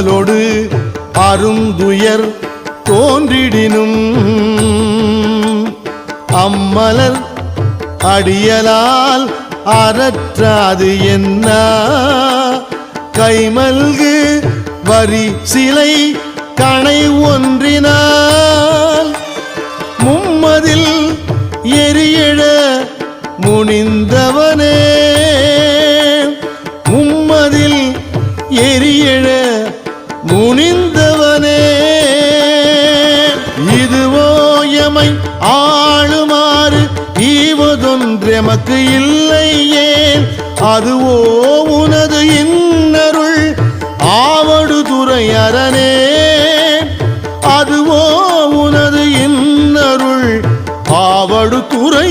அல்லலோடு அருந்துயர் தோன்றிடினும் அம்மலர் அடியலால் அறற்றாது என்ன கைமல்கு வரி சிலை கணை ஒன்றினால் மும்மதில் எரியெழ முனிந்தவனே மும்மதில் எரியெழ முனிந்தவனே இதுவோ எமை ஆளுமாறு ஈவதொன்றெமக்கு இல்லை ஏன் அதுவோ உனது இன்னருள் ஆவடுதுறை அரணே அதுவோ உனது இன்னருள் ஆவடுதுறை